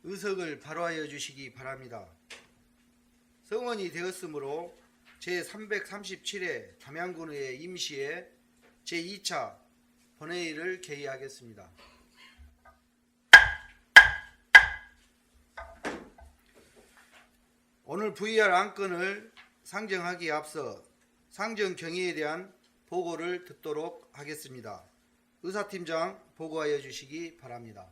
의석을 발화하여 주시기 바랍니다. 성원이 되었으므로 제337회 담양군의 임시회 제2차 본회의를 개의하겠습니다. 오늘 VR 안건을 상정하기에 앞서 상정 경위에 대한 보고를 듣도록 하겠습니다. 의사팀장 보고하여 주시기 바랍니다.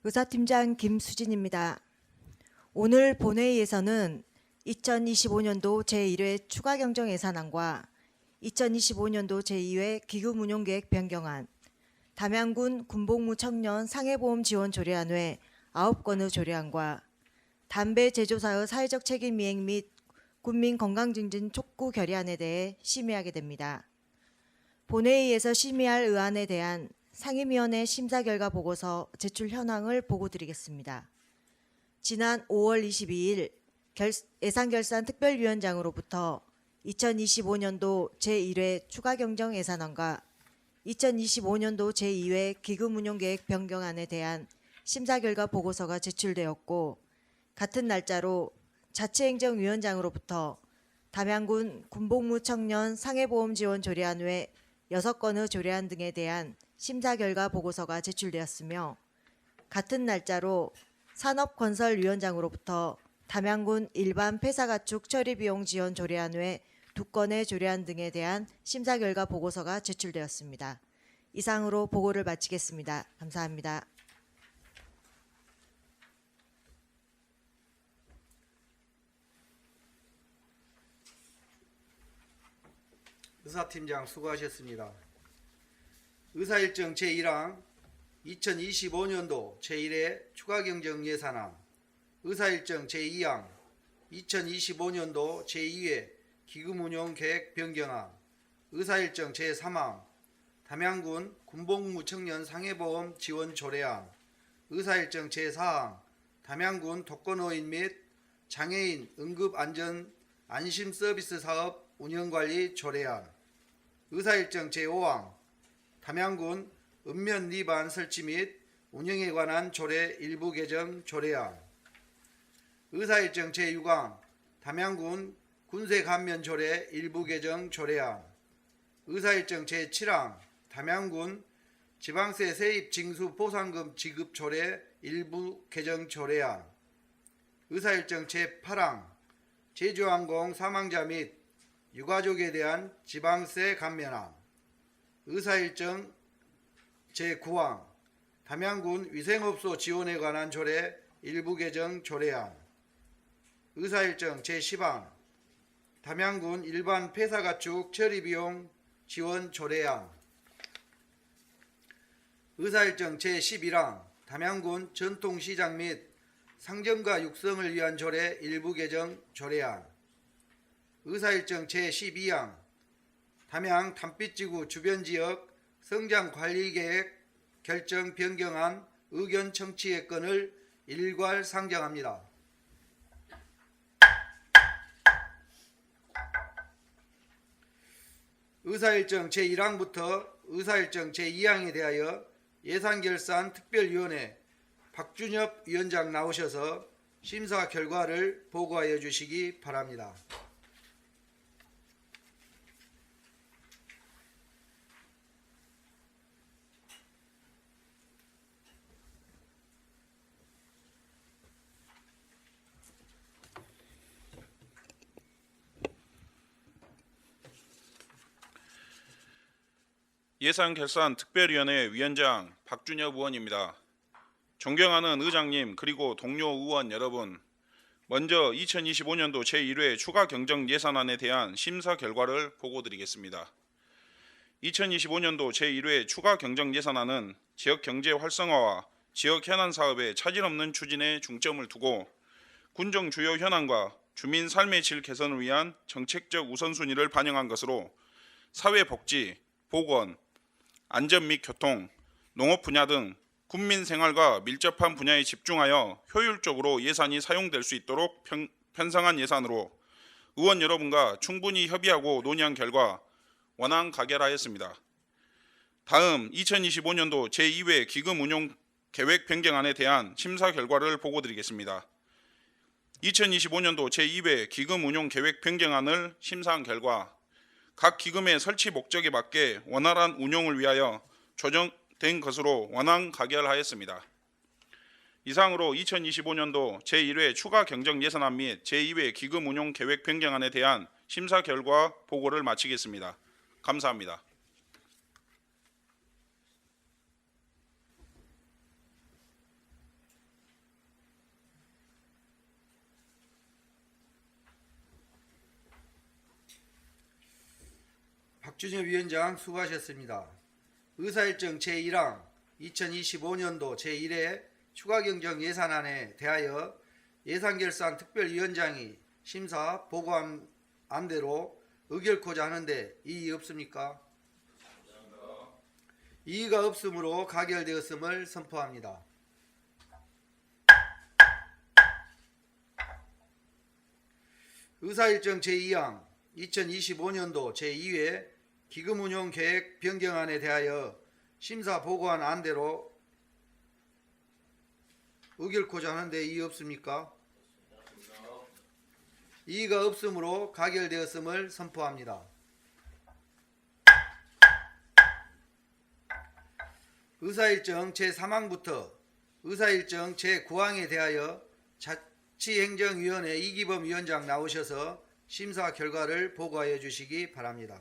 의사팀장 김수진입니다. 오늘 본회의에서는 2025년도 제1회 추가경정 예산안과 2025년도 제2회 기금운용계획 변경안, 담양군 군복무 청년 상해보험 지원 조례안 외 9건의 조례안과 담배 제조사의 사회적 책임 이행 및 군민 건강 증진 촉구 결의안에 대해 심의하게 됩니다. 본회의에서 심의할 의안에 대한 상임위원회 심사 결과 보고서 제출 현황을 보고드리겠습니다. 지난 5월 22일 예산결산 특별위원장으로부터 2025년도 제1회 추가경정 예산안과 2025년도 제2회 기금운용계획 변경안에 대한 심사 결과 보고서가 제출되었고, 같은 날짜로 자치행정위원장으로부터 담양군 군복무 청년 상해보험 지원 조례안 외 6건의 조례안 등에 대한 심사 결과 보고서가 제출되었으며, 같은 날짜로 산업건설위원장으로부터 담양군 일반 폐사가축 처리비용 지원 조례안 외 2건의 조례안 등에 대한 심사 결과 보고서가 제출되었습니다. 이상으로 보고를 마치겠습니다. 감사합니다. 의사팀장 수고하셨습니다. 의사일정 제1항 2025년도 제1회 추가경정 예산안, 의사일정 제2항 2025년도 제2회 기금운용계획 변경안, 의사일정 제3항 담양군 군복무 청년 상해보험 지원 조례안, 의사일정 제4항 담양군 독거노인 및 장애인 응급안전 안심서비스 사업 운영관리 조례안, 의사일정 제5항 담양군 읍면 리반 설치 및 운영에 관한 조례 일부 개정 조례안, 의사일정 제6항 담양군 군세 감면 조례 일부 개정 조례안, 의사일정 제7항 담양군 지방세 세입 징수 보상금 지급 조례 일부 개정 조례안, 의사일정 제8항 제주항공 사망자 및 유가족에 대한 지방세 감면안, 의사일정 제9항 담양군 위생업소 지원에 관한 조례 일부 개정 조례안, 의사일정 제10항 담양군 일반 폐사가축 처리비용 지원 조례안, 의사일정 제11항 담양군 전통시장 및 상점가 육성을 위한 조례 일부 개정 조례안, 의사일정 제12항 담양 담빛지구 주변지역 성장관리계획 결정 변경안 의견 청취의 건을 일괄 상정합니다. 의사일정 제1항부터 의사일정 제2항에 대하여 예산결산 특별위원회 박준엽 위원장 나오셔서 심사 결과를 보고하여 주시기 바랍니다. 예산결산특별위원회 위원장 박준엽 의원입니다. 존경하는 의장님 그리고 동료 의원 여러분, 먼저 2025년도 제1회 추가경정 예산안에 대한 심사 결과를 보고드리겠습니다. 2025년도 제1회 추가경정 예산안은 지역경제 활성화와 지역 현안 사업의 차질 없는 추진에 중점을 두고 군정 주요 현안과 주민 삶의 질 개선을 위한 정책적 우선순위를 반영한 것으로 사회복지, 보건, 안전 및 교통, 농업 분야 등 국민 생활과 밀접한 분야에 집중하여 효율적으로 예산이 사용될 수 있도록 편성한 예산으로 의원 여러분과 충분히 협의하고 논의한 결과 원안 가결하였습니다. 다음 2025년도 제2회 기금 운용 계획 변경안에 대한 심사 결과를 보고드리겠습니다. 2025년도 제2회 기금 운용 계획 변경안을 심사한 결과 각 기금의 설치 목적에 맞게 원활한 운용을 위하여 조정된 것으로 원안 가결하였습니다. 이상으로 2025년도 제1회 추가 경정 예산안 및 제2회 기금 운용 계획 변경안에 대한 심사 결과 보고를 마치겠습니다. 감사합니다. 박준엽 위원장 수고하셨습니다. 의사일정 제1항 2025년도 제1회 추가경정 예산안에 대하여 예산결산 특별위원장이 심사 보고한 안대로 의결코자 하는데 이의 없습니까? 이의가 없으므로 가결되었음을 선포합니다. 의사일정 제2항 2025년도 제2회 기금운용 계획 변경안에 대하여 심사 보고한 안대로 의결코자 하는데 이의 없습니까? 이의가 없으므로 가결되었음을 선포합니다. 의사일정 제3항부터 의사일정 제9항에 대하여 자치행정위원회 이기범 위원장 나오셔서 심사 결과를 보고하여 주시기 바랍니다.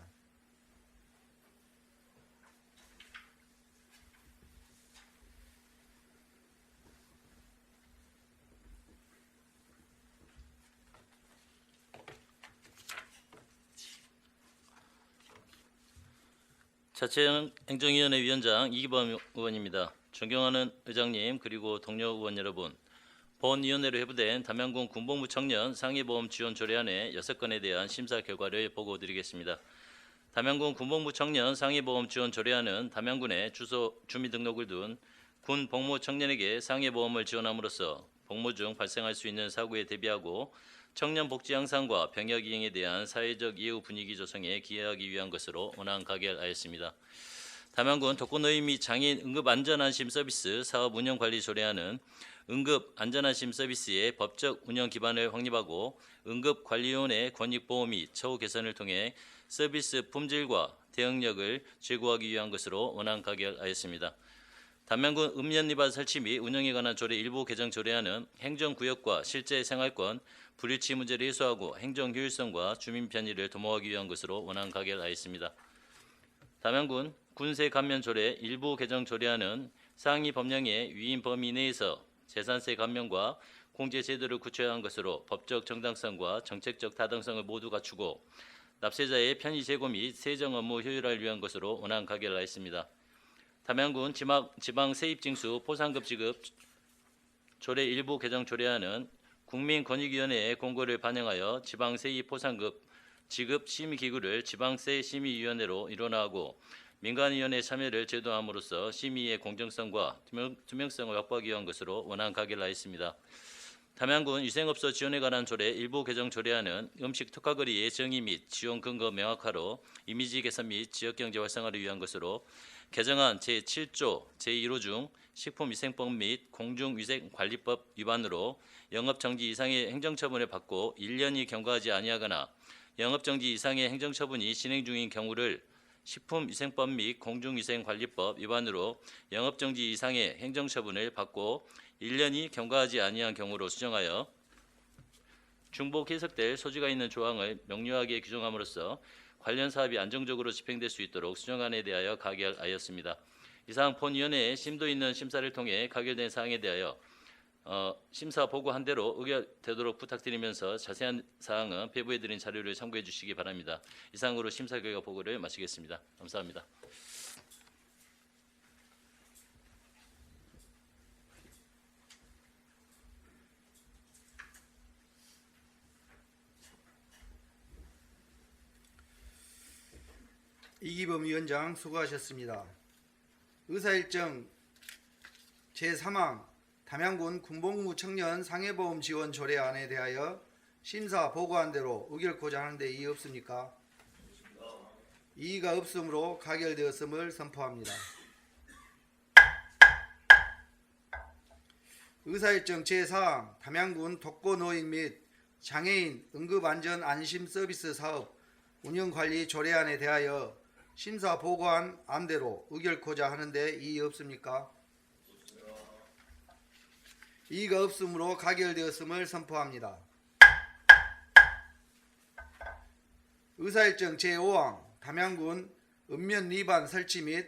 자치행정위원회 위원장 이기범 의원입니다. 존경하는 의장님 그리고 동료 의원 여러분, 본위원회로 회부된 담양군 군복무 청년 상해보험 지원 조례안의 6건에 대한 심사 결과를 보고드리겠습니다. 담양군 군복무 청년 상해보험 지원 조례안은 담양군에 주소 주민등록을 둔 군 복무 청년에게 상해보험을 지원함으로써 복무 중 발생할 수 있는 사고에 대비하고 청년 복지 향상과 병역 이행에 대한 사회적 이후 분위기 조성에 기여하기 위한 것으로 원안 가결하였습니다. 담양군 독거노인 및 장애인 응급안전안심 서비스 사업 운영 관리 조례안은 응급안전안심 서비스의 법적 운영 기반을 확립하고 응급관리위원회 권익보호 및 처우 개선을 통해 서비스 품질과 대응력을 제고하기 위한 것으로 원안 가결하였습니다. 담양군 읍면리바 설치 및 운영에 관한 조례 일부 개정 조례안은 행정구역과 실제 생활권 불일치 문제를 해소하고 행정 효율성과 주민 편의를 도모하기 위한 것으로 원안 가결하였습니다. 담양군 군세 감면 조례 일부 개정 조례안은 상위 법령의 위임 범위 내에서 재산세 감면과 공제 제도를 구체화한 것으로 법적 정당성과 정책적 타당성을 모두 갖추고 납세자의 편의 제고 및 세정 업무 효율화를 위한 것으로 원안 가결하였습니다. 담양군 지방 세입징수 포상급 지급 조례 일부 개정 조례안은 국민권익위원회의 공고를 반영하여 지방 세입 포상급 지급 심의기구를 지방세 심의위원회로 일원화하고 민간위원회 참여를 제도함으로써 심의의 공정성과 투명성을 확보하기 위한 것으로 원안 가결하였습니다. 담양군 위생업소 지원에 관한 조례 일부 개정 조례안은 음식 특화거리의 정의 및 지원 근거 명확화로 이미지 개선 및 지역경제 활성화를 위한 것으로 개정안 제7조 제1호 중 식품위생법 및 공중위생관리법 위반으로 영업정지 이상의 행정처분을 받고 1년이 경과하지 아니하거나 영업정지 이상의 행정처분이 진행 중인 경우를 식품위생법 및 공중위생관리법 위반으로 영업정지 이상의 행정처분을 받고 1년이 경과하지 아니한 경우로 수정하여 중복 해석될 소지가 있는 조항을 명료하게 규정함으로써 관련 사업이 안정적으로 집행될 수 있도록 수정안에 대하여 가결하였습니다. 이상 본위원회의 심도 있는 심사를 통해 가결된 사항에 대하여 심사 보고한 대로 의결되도록 부탁드리면서 자세한 사항은 배부해드린 자료를 참고해 주시기 바랍니다. 이상으로 심사 결과 보고를 마치겠습니다. 감사합니다. 이기범 위원장 수고하셨습니다. 의사일정 제3항 담양군 군복무 청년 상해보험 지원 조례안에 대하여 심사 보고한 대로 의결코자 하는데 이의 없습니까? 이의가 없으므로 가결되었음을 선포합니다. 의사일정 제4항 담양군 독거노인 및 장애인 응급안전안심서비스 사업 운영관리 조례안에 대하여 심사 보고한 안대로 의결코자 하는데 이의 없습니까? 이의가 없으므로 가결되었음을 선포합니다. 의사일정 제5항 담양군 읍면 리반 설치 및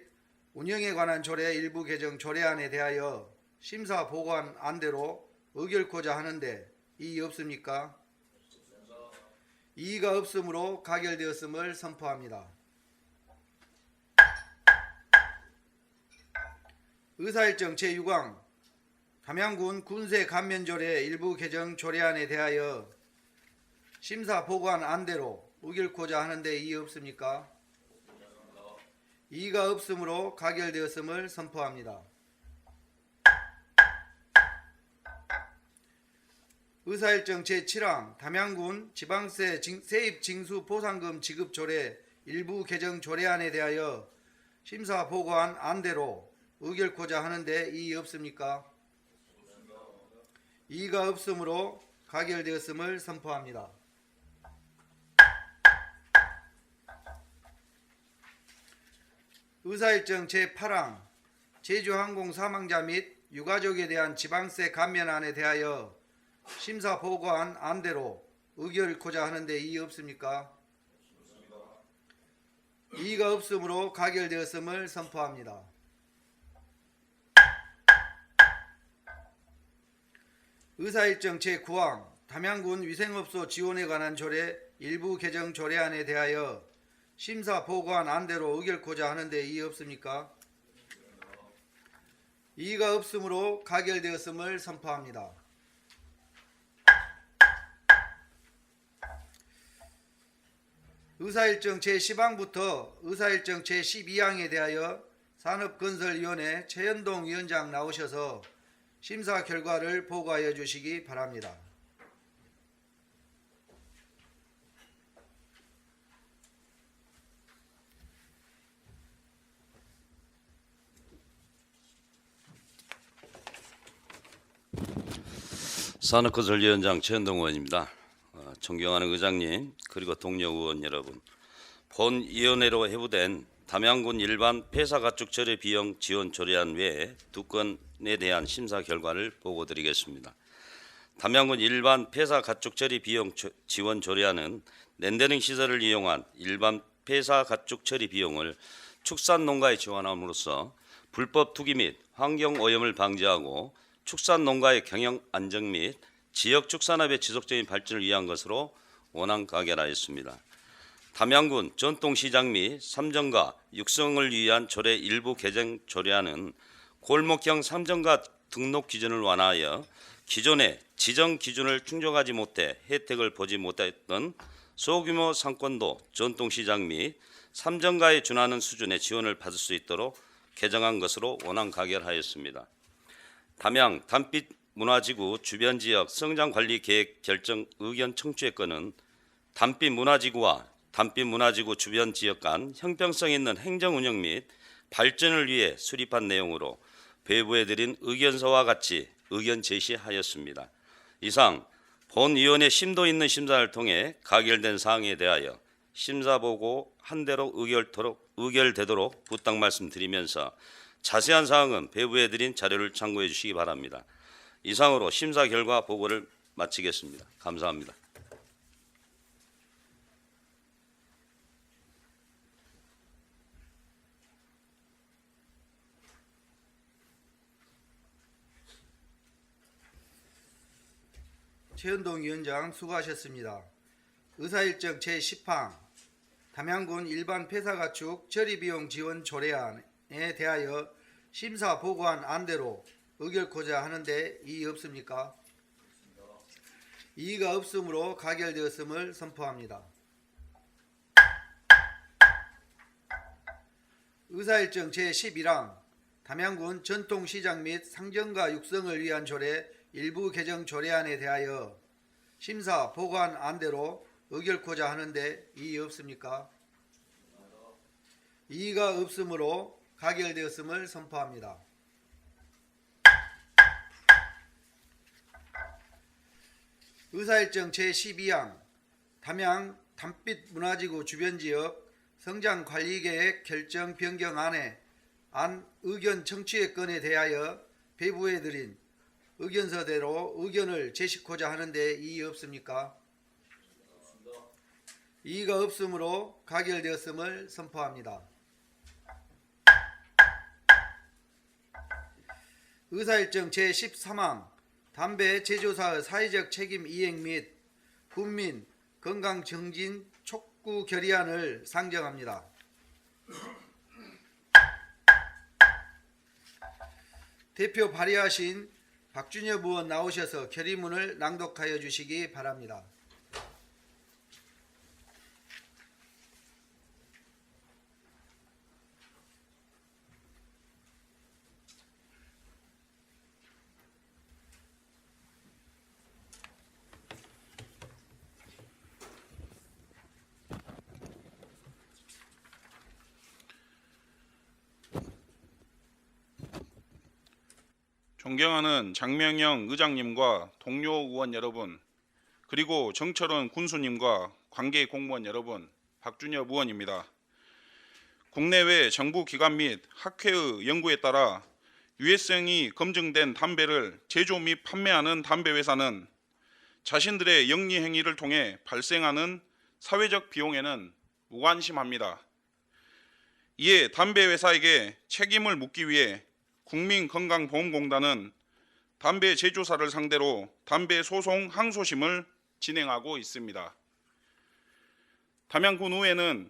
운영에 관한 조례 일부 개정 조례안에 대하여 심사 보고한 안대로 의결코자 하는데 이의 없습니까? 이의가 없으므로 가결되었음을 선포합니다. 의사일정 제6항 담양군 군세 감면조례 일부 개정 조례안에 대하여 심사 보고한 안대로 의결코자 하는데 이의 없습니까? 이의가 없으므로 가결되었음을 선포합니다. 의사일정 제7항 담양군 지방세 세입 징수 보상금 지급 조례 일부 개정 조례안에 대하여 심사 보고한 안대로 의결코자 하는데 이의 없습니까? 이의가 없으므로 가결되었음을 선포합니다. 의사일정 제8항 제주항공 사망자 및 유가족에 대한 지방세 감면안에 대하여 심사 보고한 안대로 의결코자 하는데 이의 없습니까? 이의가 없으므로 가결되었음을 선포합니다. 의사일정 제9항 담양군 위생업소 지원에 관한 조례 일부 개정 조례안에 대하여 심사 보고한 안대로 의결코자 하는데 이의 없습니까? 이의가 없으므로 가결되었음을 선포합니다. 의사일정 제10항부터 의사일정 제12항에 대하여 산업건설위원회 최현동 위원장 나오셔서 심사 결과를 보고하여 주시기 바랍니다. 산업건설위원장 최현동 의원입니다. 존경하는 의장님 그리고 동료 의원 여러분, 본 위원회로 회부된 담양군 일반 폐사가축 처리 비용 지원 조례안 외에 2건에 대한 심사 결과를 보고드리겠습니다. 담양군 일반 폐사가축 처리 비용 지원 조례안은 렌더링 시설을 이용한 일반 폐사가축 처리 비용을 축산농가에 지원함으로써 불법 투기 및 환경오염을 방지하고 축산농가의 경영 안정 및 지역 축산업의 지속적인 발전을 위한 것으로 원안 가결하였습니다. 담양군 전통시장 및 삼정가 육성을 위한 조례 일부 개정 조례안은 골목형 삼정가 등록 기준을 완화하여 기존의 지정 기준을 충족하지 못해 혜택을 보지 못했던 소규모 상권도 전통시장 및 삼정가에 준하는 수준의 지원을 받을 수 있도록 개정한 것으로 원안 가결하였습니다. 담양 단빛 문화지구 주변 지역 성장관리 계획 결정 의견 청취의 건은 단빛 문화지구와 단빛 문화지구 주변 지역 간 형평성 있는 행정 운영 및 발전을 위해 수립한 내용으로 배부해 드린 의견서와 같이 의견 제시하였습니다. 이상 본위원회 심도 있는 심사를 통해 가결된 사항에 대하여 심사보고 한 대로 의결되도록 부탁 말씀드리면서 자세한 사항은 배부해 드린 자료를 참고해 주시기 바랍니다. 이상으로 심사 결과 보고를 마치겠습니다. 감사합니다. 최현동 위원장 수고하셨습니다. 의사일정 제10항 담양군 일반 폐사가축 처리비용 지원 조례안에 대하여 심사 보고한 안대로 의결코자 하는데 이의 없습니까? 이의가 없으므로 가결되었음을 선포합니다. 의사일정 제11항 담양군 전통시장 및 상점가 육성을 위한 조례 일부 개정 조례안에 대하여 심사 보관 안대로 의결코자 하는데 이의 없습니까? 이의가 없으므로 가결되었음을 선포합니다. 의사일정 제12항 담양 담빛 문화지구 주변지역 성장관리계획 결정 변경안에 안 의견 청취의 건에 대하여 배부해드린 의견서대로 의견을 제시코자 하는데 이의 없습니까? 이의가 없으므로 가결되었음을 선포합니다. 의사일정 제13항 담배 제조사의 사회적 책임 이행 및 국민 건강 정진 촉구 결의안을 상정합니다. 대표 발의하신 박준엽 의원 나오셔서 결의문을 낭독하여 주시기 바랍니다. 존경하는 장명영 의장님과 동료 의원 여러분, 그리고 정철원 군수님과 관계 공무원 여러분, 박준엽 의원입니다. 국내외 정부 기관 및 학회의 연구에 따라 유해성이 검증된 담배를 제조 및 판매하는 담배 회사는 자신들의 영리 행위를 통해 발생하는 사회적 비용에는 무관심합니다. 이에 담배 회사에게 책임을 묻기 위해 국민건강보험공단은 담배 제조사를 상대로 담배 소송 항소심을 진행하고 있습니다. 담양군 의회는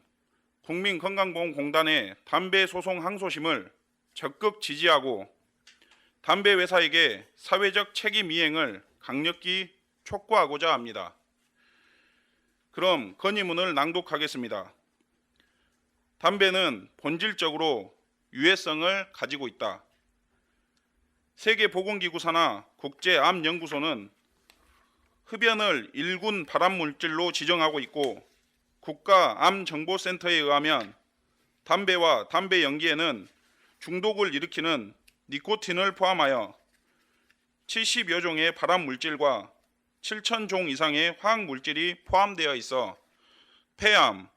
국민건강보험공단의 담배 소송 항소심을 적극 지지하고 담배 회사에게 사회적 책임 이행을 강력히 촉구하고자 합니다. 그럼 건의문을 낭독하겠습니다. 담배는 본질적으로 유해성을 가지고 있다. 세계보건기구 산하 국제암연구소는 흡연을 1군 발암물질로 지정하고 있고 국가암정보센터에 의하면 담배와 담배 연기에는 중독을 일으키는 니코틴을 포함하여 70여 종의 발암물질과 7,000종 이상의 화학물질이 포함되어 있어 폐암,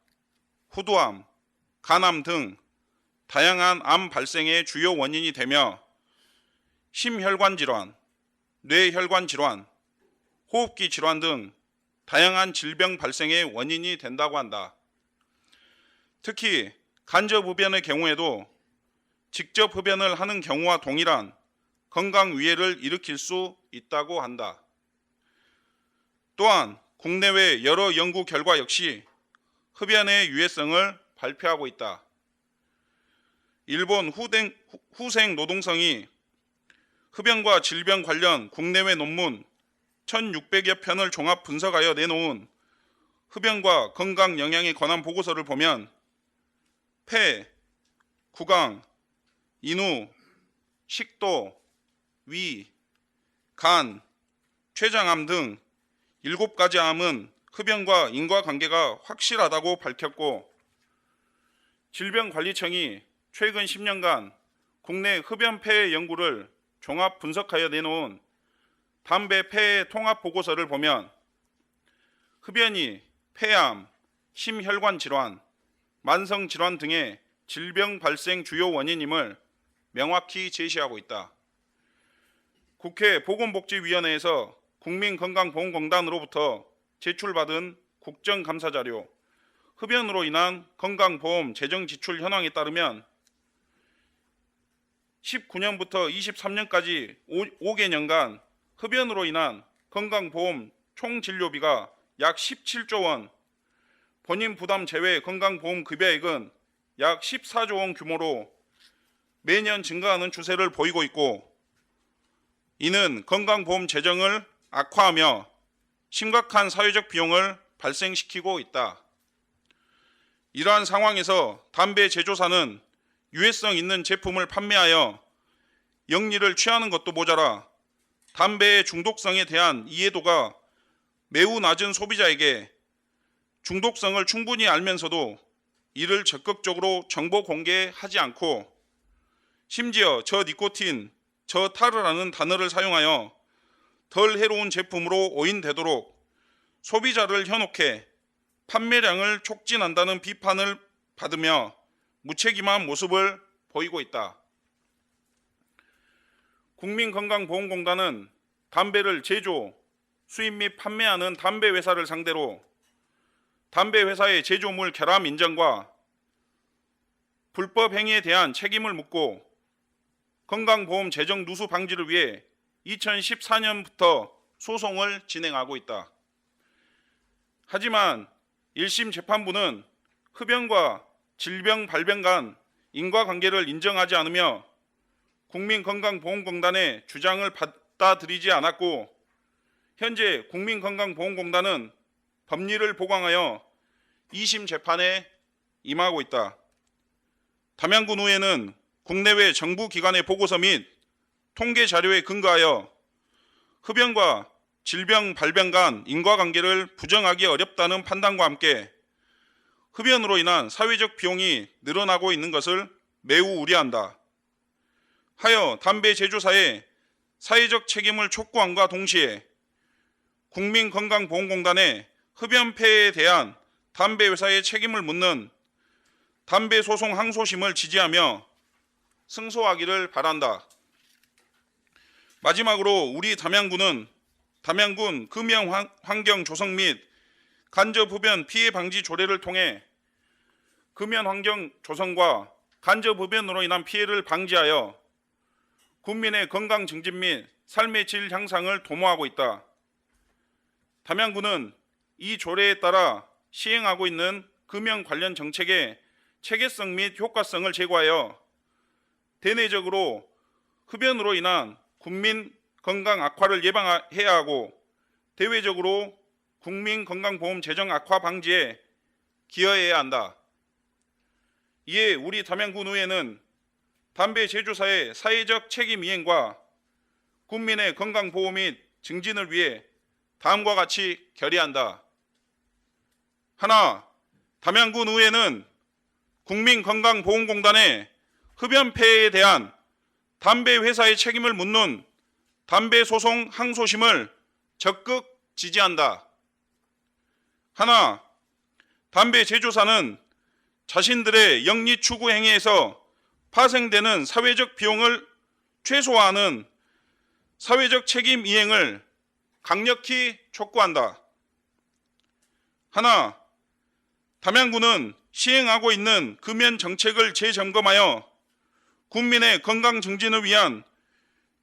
후두암, 간암 등 다양한 암 발생의 주요 원인이 되며 심혈관 질환, 뇌혈관 질환, 호흡기 질환 등 다양한 질병 발생의 원인이 된다고 한다. 특히 간접 흡연의 경우에도 직접 흡연을 하는 경우와 동일한 건강 위해를 일으킬 수 있다고 한다. 또한 국내외 여러 연구 결과 역시 흡연의 유해성을 발표하고 있다. 일본 후생 노동성이 흡연과 질병 관련 국내외 논문 1600여 편을 종합 분석하여 내놓은 흡연과 건강 영향에 관한 보고서를 보면 폐, 구강, 인후, 식도, 위, 간, 췌장암 등 7가지 암은 흡연과 인과관계가 확실하다고 밝혔고 질병관리청이 최근 10년간 국내 흡연 폐해 연구를 종합 분석하여 내놓은 담배 폐해 통합 보고서를 보면 흡연이 폐암, 심혈관 질환, 만성 질환 등의 질병 발생 주요 원인임을 명확히 제시하고 있다. 국회 보건복지위원회에서 국민건강보험공단으로부터 제출받은 국정감사자료, 흡연으로 인한 건강보험 재정 지출 현황에 따르면 19년부터 23년까지 5개년간 흡연으로 인한 건강보험 총진료비가 약 17조 원, 본인 부담 제외 건강보험 급여액은 약 14조 원 규모로 매년 증가하는 추세를 보이고 있고 이는 건강보험 재정을 악화하며 심각한 사회적 비용을 발생시키고 있다. 이러한 상황에서 담배 제조사는 유해성 있는 제품을 판매하여 영리를 취하는 것도 모자라 담배의 중독성에 대한 이해도가 매우 낮은 소비자에게 중독성을 충분히 알면서도 이를 적극적으로 정보 공개하지 않고 심지어 저니코틴, 저타르라는 단어를 사용하여 덜 해로운 제품으로 오인되도록 소비자를 현혹해 판매량을 촉진한다는 비판을 받으며 무책임한 모습을 보이고 있다. 국민건강보험공단은 담배를 제조, 수입 및 판매하는 담배 회사를 상대로 담배 회사의 제조물 결함 인정과 불법 행위에 대한 책임을 묻고 건강보험 재정 누수 방지를 위해 2014년부터 소송을 진행하고 있다. 하지만 1심 재판부는 흡연과 질병 발병 간 인과관계를 인정하지 않으며 국민건강보험공단의 주장을 받아들이지 않았고 현재 국민건강보험공단은 법리를 보강하여 2심 재판에 임하고 있다. 담양군 의회는 국내외 정부 기관의 보고서 및 통계 자료에 근거하여 흡연과 질병 발병 간 인과관계를 부정하기 어렵다는 판단과 함께 흡연으로 인한 사회적 비용이 늘어나고 있는 것을 매우 우려한다. 하여 담배 제조사의 사회적 책임을 촉구함과 동시에 국민건강보험공단의 흡연 폐해에 대한 담배 회사의 책임을 묻는 담배 소송 항소심을 지지하며 승소하기를 바란다. 마지막으로 우리 담양군은 담양군 금연 환경 조성 및 간접 흡연 피해 방지 조례를 통해 금연 환경 조성과 간접 흡연으로 인한 피해를 방지하여 국민의 건강 증진 및 삶의 질 향상을 도모하고 있다. 담양군은 이 조례에 따라 시행하고 있는 금연 관련 정책의 체계성 및 효과성을 제고하여 대내적으로 흡연으로 인한 국민 건강 악화를 예방해야 하고 대외적으로 국민 건강보험 재정 악화 방지에 기여해야 한다. 이에 우리 담양군 의회는 담배 제조사의 사회적 책임 이행과 국민의 건강보호 및 증진을 위해 다음과 같이 결의한다. 하나, 담양군 의회는 국민건강보험공단의 흡연 폐해에 대한 담배 회사의 책임을 묻는 담배 소송 항소심을 적극 지지한다. 하나, 담배 제조사는 자신들의 영리 추구 행위에서 파생되는 사회적 비용을 최소화하는 사회적 책임 이행을 강력히 촉구한다. 하나, 담양군은 시행하고 있는 금연 정책을 재점검하여 국민의 건강 증진을 위한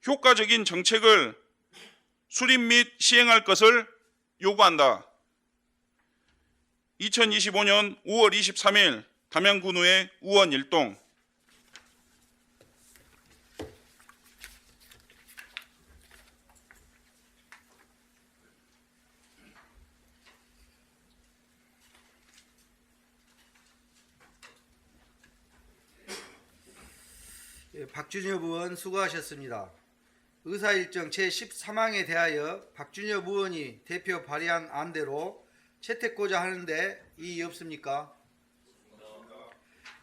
효과적인 정책을 수립 및 시행할 것을 요구한다. 2025년 5월 23일 담양군의회 우원 일동. 박준엽 의원 수고하셨습니다. 의사일정 제13항에 대하여 박준엽 의원이 대표 발의한 안대로 채택고자 하는데 이의 없습니까?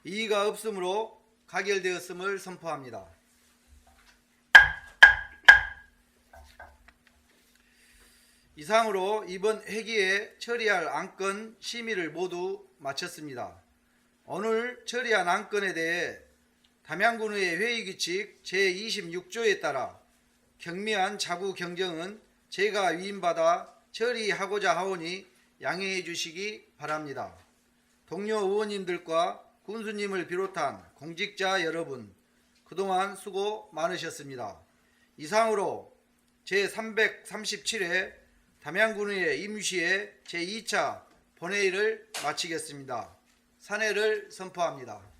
이의가 없으므로 가결되었음을 선포합니다. 이상으로 이번 회기에 처리할 안건 심의를 모두 마쳤습니다. 오늘 처리한 안건에 대해 담양군의회 회의규칙 제26조에 따라 경미한 자구 경정은 제가 위임받아 처리하고자 하오니 양해해 주시기 바랍니다. 동료 의원님들과 군수님을 비롯한 공직자 여러분, 그동안 수고 많으셨습니다. 이상으로 제337회 담양군의회 임시회 제2차 본회의를 마치겠습니다. 산회를 선포합니다.